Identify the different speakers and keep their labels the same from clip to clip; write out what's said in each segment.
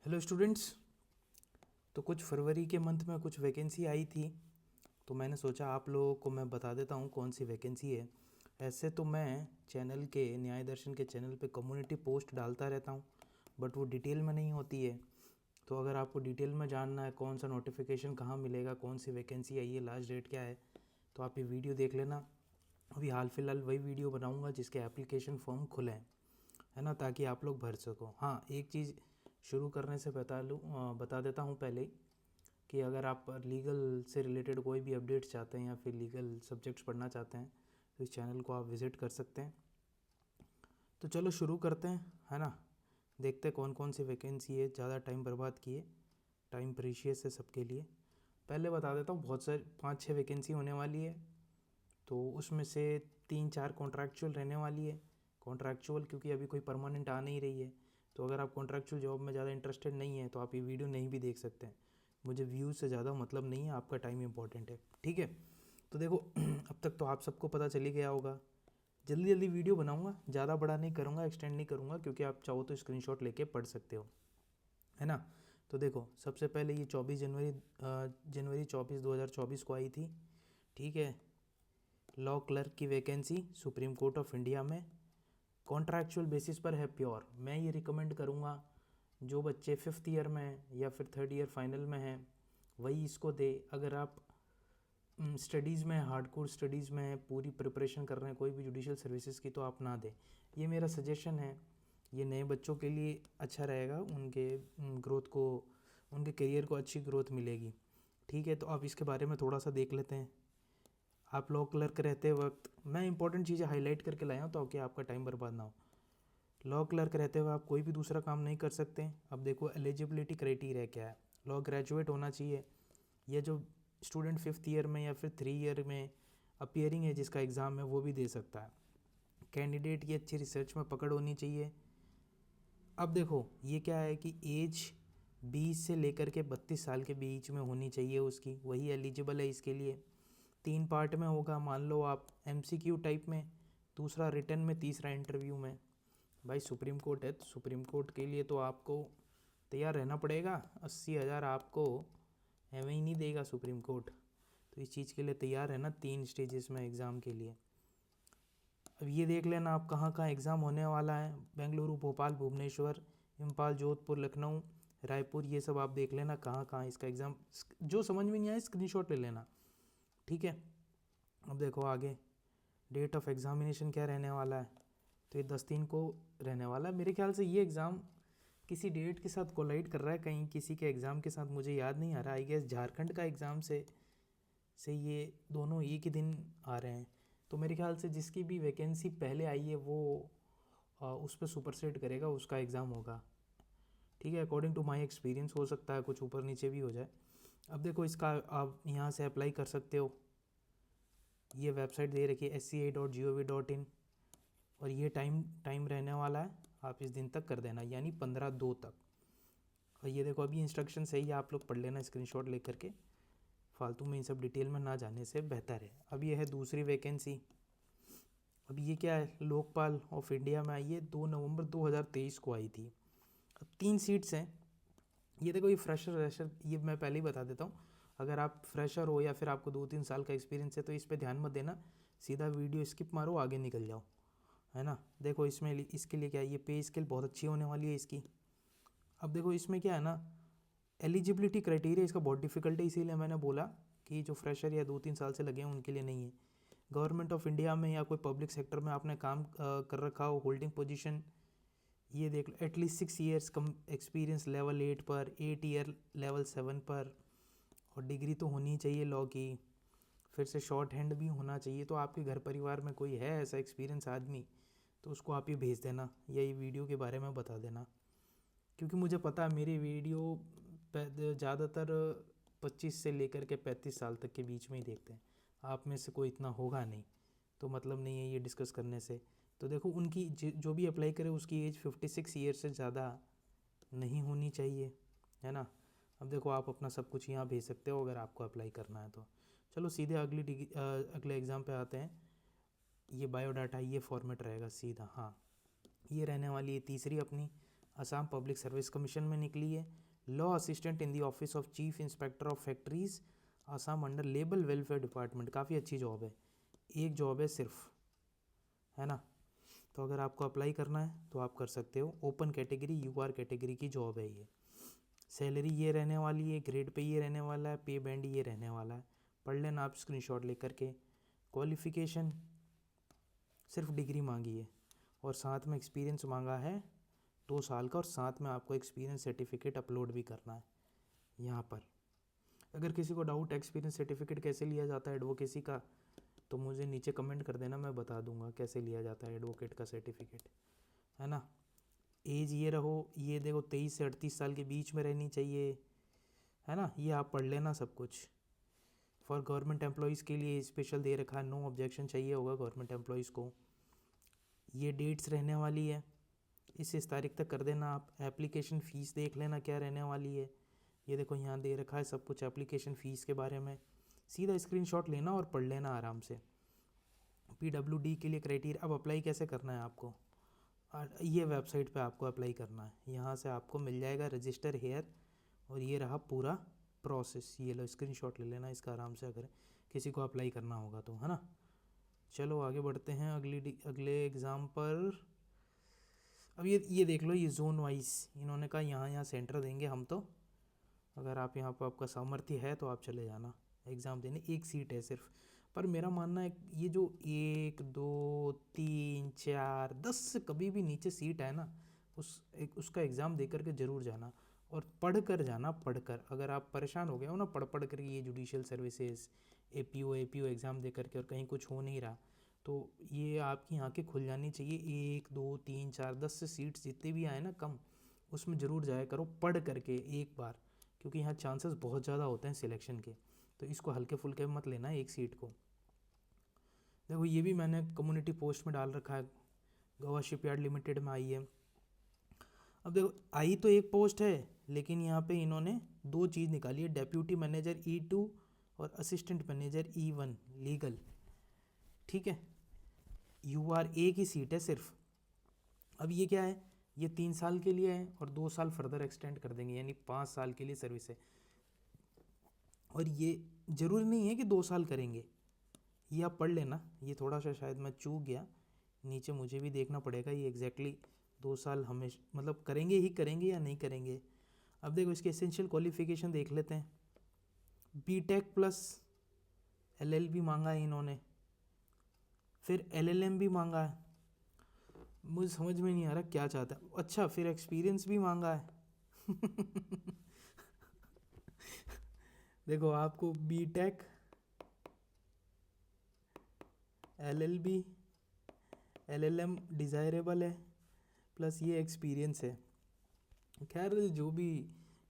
Speaker 1: Hello students. तो कुछ फरवरी के मंथ में कुछ वैकेंसी आई थी, तो मैंने सोचा आप लोगों को मैं बता देता हूँ कौन सी वैकेंसी है। ऐसे तो मैं चैनल के न्याय दर्शन के चैनल पे कम्युनिटी पोस्ट डालता रहता हूँ, बट वो डिटेल में नहीं होती है। तो अगर आपको डिटेल में जानना है कौन सा नोटिफिकेशन कहाँ मिलेगा, कौन सी वैकेंसी आई है, लास्ट डेट क्या है, तो आप ये वीडियो देख लेना। अभी हाल फिलहाल वही वीडियो बनाऊँगा जिसके एप्लीकेशन फॉर्म खुले हैं, है ना, ताकि आप लोग भर सको। हाँ, एक चीज़ शुरू करने से बता देता हूँ पहले ही कि अगर आप लीगल से रिलेटेड कोई भी अपडेट्स चाहते हैं या फिर लीगल सब्जेक्ट्स पढ़ना चाहते हैं तो इस चैनल को आप विज़िट कर सकते हैं। तो चलो शुरू करते हैं, है ना। देखते हैं कौन कौन सी वैकेंसी है, ज़्यादा टाइम बर्बाद किए, टाइम प्रीशियस है सबके लिए। पहले बता देता हूँ, बहुत सारी 5-6 वैकेंसी होने वाली है, तो उसमें से 3-4 कॉन्ट्रैक्चुअल रहने वाली है। कॉन्ट्रैक्चुअल क्योंकि अभी कोई परमानेंट आ नहीं रही है, तो अगर आप कॉन्ट्रैक्चुअल जॉब में ज़्यादा इंटरेस्टेड नहीं है तो आप ये वीडियो नहीं भी देख सकते हैं। मुझे व्यूज़ से ज़्यादा मतलब नहीं है, आपका टाइम इंपॉर्टेंट है, ठीक है। तो देखो अब तक तो आप सबको पता चल ही गया होगा। जल्दी जल्दी वीडियो बनाऊंगा, ज़्यादा बड़ा नहीं करूँगा, एक्सटेंड नहीं करूँगा, क्योंकि आप चाहो तो स्क्रीनशॉट लेके पढ़ सकते हो, है ना। तो देखो सबसे पहले ये 24 जनवरी 2024 को आई थी, ठीक है। लॉ क्लर्क की vacancy supreme court of India में कॉन्ट्रैक्चुअल बेसिस पर है प्योर। मैं ये रिकमेंड करूँगा जो बच्चे 5th ईयर में या फिर 3rd ईयर फाइनल में हैं वही इसको दे। अगर आप स्टडीज़ में, हार्डकोर स्टडीज़ में पूरी प्रिपरेशन कर रहे हैं कोई भी जुडिशल सर्विसेज की, तो आप ना दें। ये मेरा सजेशन है, ये नए बच्चों के लिए अच्छा रहेगा, उनके ग्रोथ को, उनके करियर को अच्छी ग्रोथ मिलेगी, ठीक है। तो आप इसके बारे में थोड़ा सा देख लेते हैं। आप लॉ क्लर्क रहते वक्त मैं इंपॉर्टेंट चीज़ें हाईलाइट करके लाया हूँ ताकि आपका टाइम बर्बाद ना हो। लॉ क्लर्क रहते हुए आप कोई भी दूसरा काम नहीं कर सकते। अब देखो एलिजिबिलिटी क्राइटेरिया क्या है। लॉ ग्रेजुएट होना चाहिए, या जो स्टूडेंट 5th ईयर में या फिर 3 ईयर में अपियरिंग है जिसका एग्ज़ाम है वो भी दे सकता है। कैंडिडेट की अच्छी रिसर्च में पकड़ होनी चाहिए। अब देखो ये क्या है कि एज 20 से लेकर के 32 साल के बीच में होनी चाहिए उसकी, वही एलिजिबल है इसके लिए। 3 पार्ट में होगा, मान लो आप MCQ टाइप में, दूसरा रिटर्न में, तीसरा इंटरव्यू में। भाई सुप्रीम कोर्ट है तो सुप्रीम कोर्ट के लिए तो आपको तैयार रहना पड़ेगा। 80,000 आपको एवं ही नहीं देगा सुप्रीम कोर्ट, तो इस चीज़ के लिए तैयार है ना। 3 स्टेजेस में एग्ज़ाम के लिए। अब ये देख लेना आप कहाँ कहाँ एग्ज़ाम होने वाला है। बेंगलुरु, भोपाल, भुवनेश्वर, इम्फाल, जोधपुर, लखनऊ, रायपुर, ये सब आप देख लेना कहाँ कहाँ इसका एग्ज़ाम। जो समझ में नहीं आए स्क्रीनशॉट ले लेना, ठीक है। अब देखो आगे डेट ऑफ एग्ज़ामिनेशन क्या रहने वाला है। तो ये 10/3 को रहने वाला है। मेरे ख्याल से ये एग्ज़ाम किसी डेट के साथ कोलाइड कर रहा है, कहीं किसी के एग्ज़ाम के साथ, मुझे याद नहीं आ रहा। आई गेस झारखंड का एग्ज़ाम से ये दोनों एक ही दिन आ रहे हैं। तो मेरे ख्याल से जिसकी भी वैकेंसी पहले आई है वो उस पर सुपरसेट करेगा, उसका एग्ज़ाम होगा, ठीक है। अकॉर्डिंग टू माय एक्सपीरियंस हो सकता है कुछ ऊपर नीचे भी हो जाए। अब देखो इसका आप यहाँ से अप्लाई कर सकते हो। ये वेबसाइट दे रखी है sca.gov.in, और ये टाइम रहने वाला है, आप इस दिन तक कर देना, यानी 15/2 तक। और ये देखो अभी इंस्ट्रक्शन सही है, आप लोग पढ़ लेना स्क्रीनशॉट लेकर के, फालतू में इन सब डिटेल में ना जाने से बेहतर है। अब ये है दूसरी वैकेंसी। अब ये क्या है, लोकपाल ऑफ इंडिया में आई है, 2 नवंबर 2023 को आई थी। अब 3 सीट्स हैं। ये देखो ये फ्रेशर, ये मैं पहले ही बता देता हूँ, अगर आप फ्रेशर हो या फिर आपको 2-3 साल का एक्सपीरियंस है तो इस पर ध्यान मत देना, सीधा वीडियो स्किप मारो, आगे निकल जाओ, है ना। देखो इसमें इसके लिए क्या है, ये पे स्केल बहुत अच्छी होने वाली है इसकी। अब देखो इसमें क्या है ना, एलिजिबिलिटी क्राइटेरिया इसका बहुत डिफिकल्ट है, इसीलिए मैंने बोला कि जो फ्रेशर या 2-3 साल से लगे हैं उनके लिए नहीं है। गवर्नमेंट ऑफ इंडिया में या कोई पब्लिक सेक्टर में आपने काम कर रखा हो, होल्डिंग पोजीशन, ये देख लो, एटलीस्ट 6 ईयर्स कम एक्सपीरियंस लेवल 8 पर, 8 ईयर लेवल 7 पर, और डिग्री तो होनी चाहिए लॉ की, फिर से शॉर्ट हैंड भी होना चाहिए। तो आपके घर परिवार में कोई है ऐसा एक्सपीरियंस आदमी तो उसको आप ये भेज देना, या ये वीडियो के बारे में बता देना, क्योंकि मुझे पता है मेरी वीडियो ज़्यादातर 25 से लेकर के 35 साल तक के बीच में ही देखते हैं। आप में से कोई इतना होगा नहीं, तो मतलब नहीं है ये डिस्कस करने से। तो देखो उनकी जो भी अप्लाई करे उसकी एज 56 ईयर से ज़्यादा नहीं होनी चाहिए, है ना। अब देखो आप अपना सब कुछ यहाँ भेज सकते हो अगर आपको अप्लाई करना है तो। चलो सीधे अगले एग्ज़ाम पे आते हैं। ये बायोडाटा ये फॉर्मेट रहेगा सीधा, हाँ। ये रहने वाली है तीसरी अपनी। असम पब्लिक सर्विस कमीशन में निकली है। Law assistant in the office of chief inspector of factories Assam under labour welfare department, काफ़ी अच्छी जॉब है, एक जॉब है सिर्फ, है ना। तो अगर आपको अप्लाई करना है तो आप कर सकते हो। ओपन कैटेगरी यूआर कैटेगरी की जॉब है ये। सैलरी ये रहने वाली है, ग्रेड पे ये रहने वाला है, पे बैंड ये रहने वाला है, पढ़ लेना आप स्क्रीनशॉट लेकर के। क्वालिफ़िकेशन सिर्फ डिग्री मांगी है और साथ में एक्सपीरियंस मांगा है 2 साल का, और साथ में आपको एक्सपीरियंस सर्टिफिकेट अपलोड भी करना है यहाँ पर। अगर किसी को डाउट एक्सपीरियंस सर्टिफिकेट कैसे लिया जाता है एडवोकेसी का, तो मुझे नीचे कमेंट कर देना, मैं बता दूंगा कैसे लिया जाता है एडवोकेट का सर्टिफिकेट, है ना। एज ये रहो, ये देखो 23 से 38 साल के बीच में रहनी चाहिए, है ना। ये आप पढ़ लेना सब कुछ। फॉर गवर्नमेंट एम्प्लॉयज़ के लिए स्पेशल दे रखा है, नो ऑब्जेक्शन चाहिए होगा गवर्नमेंट एम्प्लॉयज़ को। ये डेट्स रहने वाली है, इस तारीख तक कर देना आप। एप्लीकेशन फ़ीस देख लेना क्या रहने वाली है, ये देखो यहाँ दे रखा है सब कुछ एप्लीकेशन फ़ीस के बारे में, सीधा स्क्रीनशॉट लेना और पढ़ लेना आराम से। PWD के लिए क्राइटेरिया, अब अप्लाई कैसे करना है आपको, ये वेबसाइट पे आपको अप्लाई करना है, यहाँ से आपको मिल जाएगा रजिस्टर हेयर, और ये रहा पूरा प्रोसेस, ये लो स्क्रीनशॉट ले लेना इसका आराम से, अगर किसी को अप्लाई करना होगा तो, है ना। चलो आगे बढ़ते हैं अगले एग्ज़ाम पर। अब ये देख लो, ये जोन वाइज इन्होंने कहा यहाँ सेंटर देंगे हम, तो अगर आप यहाँ पर आपका सामर्थ्य है तो आप चले जाना एग्ज़ाम देने, एक सीट है सिर्फ। पर मेरा मानना है ये जो 1 2 3 4 10 से कभी भी नीचे सीट है ना, उसका एग्ज़ाम दे करके ज़रूर जाना, और पढ़ कर जाना, पढ़ कर। अगर आप परेशान हो गए हो ना पढ़ कर ये जुडिशियल सर्विसेज APO एग्ज़ाम दे करके और कहीं कुछ हो नहीं रहा, तो ये आपकी आंखें खुल जानी चाहिए। 1 2 3 4 10 से सीट्स जितने भी आए ना कम, उसमें ज़रूर जाया करो पढ़ करके एक बार, क्योंकि यहाँ चांसेस बहुत ज़्यादा होते हैं सिलेक्शन के, तो इसको हल्के फुल्के मत लेना एक सीट को। देखो ये भी मैंने कम्युनिटी पोस्ट में डाल रखा है, गोवा शिपयार्ड लिमिटेड में आई है। अब देखो आई तो एक पोस्ट है, लेकिन यहाँ पे इन्होंने 2 चीज़ निकाली है, डेप्यूटी मैनेजर E2 और असिस्टेंट मैनेजर E1 लीगल, ठीक है। UR एक ही सीट है सिर्फ। अब ये क्या है, ये 3 साल के लिए है और 2 साल फर्दर एक्सटेंड कर देंगे, यानी 5 साल के लिए सर्विस है। और ये ज़रूरी नहीं है कि 2 साल करेंगे, ये आप पढ़ लेना। ये थोड़ा सा शायद मैं चूक गया, नीचे मुझे भी देखना पड़ेगा ये एग्जैक्टली 2 साल हमेशा मतलब करेंगे ही करेंगे या नहीं करेंगे। अब देखो इसके एसेंशियल क्वालिफिकेशन देख लेते हैं। BTech प्लस LLB मांगा है इन्होंने, फिर LLM भी मांगा है, मुझे समझ में नहीं आ रहा क्या चाहता है। अच्छा फिर एक्सपीरियंस भी मांगा है देखो आपको BTech LLB LLM डिज़ायरेबल है, प्लस ये एक्सपीरियंस है। खैर जो भी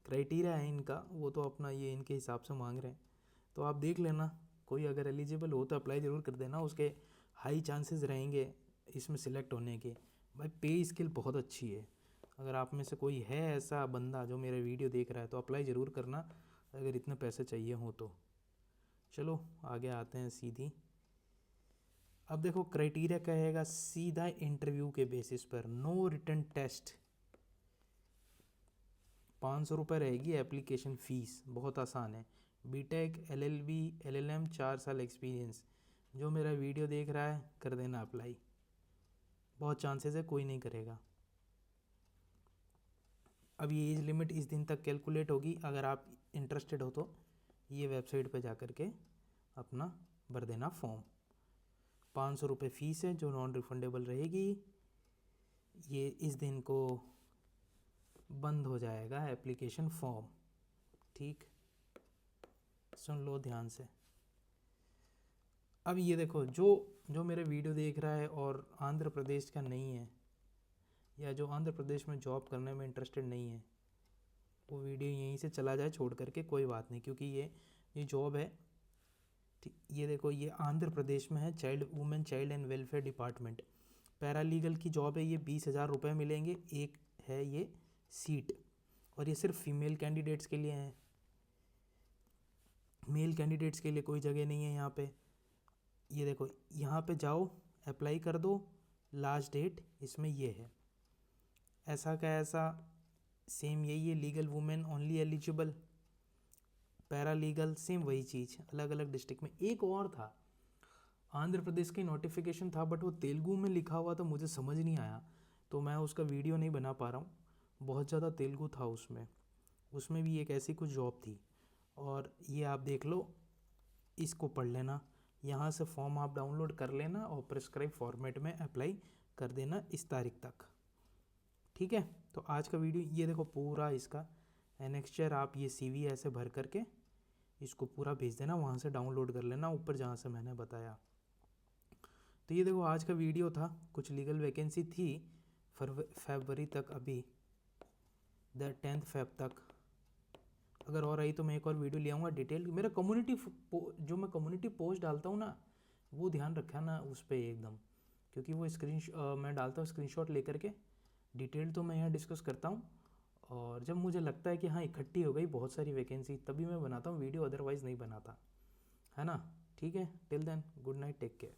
Speaker 1: क्राइटेरिया है इनका, वो तो अपना ये इनके हिसाब से मांग रहे हैं, तो आप देख लेना। कोई अगर एलिजिबल हो तो अप्लाई ज़रूर कर देना, उसके हाई चांसेस रहेंगे इसमें सिलेक्ट होने के। भाई पे स्किल बहुत अच्छी है, अगर आप में से कोई है ऐसा बंदा जो मेरा वीडियो देख रहा है तो अप्लाई ज़रूर करना, अगर इतने पैसे चाहिए हो तो। चलो आगे आते हैं सीधी। अब देखो क्राइटेरिया कहेगा सीधा इंटरव्यू के बेसिस पर, नो रिटन टेस्ट, 500 रुपये रहेगी एप्लीकेशन फ़ीस, बहुत आसान है। BTech LLB LLM 4 साल एक्सपीरियंस, जो मेरा वीडियो देख रहा है कर देना अप्लाई, बहुत चांसेस है कोई नहीं करेगा। अब ये एज लिमिट इस दिन तक कैलकुलेट होगी, अगर आप इंटरेस्टेड हो तो ये वेबसाइट पर जा कर के अपना भर देना फॉर्म। 500 रुपये फ़ीस है जो नॉन रिफंडेबल रहेगी। ये इस दिन को बंद हो जाएगा एप्लीकेशन फॉर्म, ठीक, सुन लो ध्यान से। अब ये देखो जो मेरे वीडियो देख रहा है और आंध्र प्रदेश का नहीं है, या जो आंध्र प्रदेश में जॉब करने में इंटरेस्टेड नहीं है, वो वीडियो यहीं से चला जाए छोड़ करके, कोई बात नहीं, क्योंकि ये जॉब है, ये देखो ये आंध्र प्रदेश में है, women child and welfare department, paralegal की जॉब है। ये 20,000 रुपये मिलेंगे, एक है ये सीट, और ये सिर्फ फीमेल कैंडिडेट्स के लिए है, मेल कैंडिडेट्स के लिए कोई जगह नहीं है यहाँ पे। ये देखो यहाँ पे जाओ अप्लाई कर दो, लास्ट डेट इसमें ये है, ऐसा का ऐसा सेम यही है, legal women only eligible, para legal same वही चीज़, अलग अलग डिस्ट्रिक्ट में। एक और था, आंध्र प्रदेश की नोटिफिकेशन था बट वो तेलुगु में लिखा हुआ था, मुझे समझ नहीं आया, तो मैं उसका वीडियो नहीं बना पा रहा हूँ। बहुत ज़्यादा तेलुगु था उसमें, उसमें भी एक ऐसी कुछ जॉब थी। और ये आप देख लो, इसको पढ़ लेना, यहाँ से फॉर्म आप डाउनलोड कर लेना और प्रिस्क्राइब फॉर्मेट में अप्लाई कर देना इस तारीख तक, ठीक है। तो आज का वीडियो ये देखो पूरा इसका एनेक्स्चर, आप ये CV ऐसे भर करके इसको पूरा भेज देना, वहाँ से डाउनलोड कर लेना ऊपर जहाँ से मैंने बताया। तो ये देखो आज का वीडियो था, कुछ लीगल वैकेंसी थी फरवरी तक, अभी 10 फेब तक। अगर और आई तो मैं एक और वीडियो ले आऊँगा डिटेल। मेरा कम्युनिटी जो मैं कम्युनिटी पोस्ट डालता हूँ ना, वो ध्यान रखा ना उस पर एकदम, क्योंकि वो मैं डालता हूँ स्क्रीनशॉट लेकर के, डिटेल तो मैं यहाँ डिस्कस करता हूँ। और जब मुझे लगता है कि हाँ इकट्ठी हो गई बहुत सारी वैकेंसी, तभी मैं बनाता हूँ वीडियो, अदरवाइज़ नहीं बनाता, है ना। ठीक है, till then good night, take care.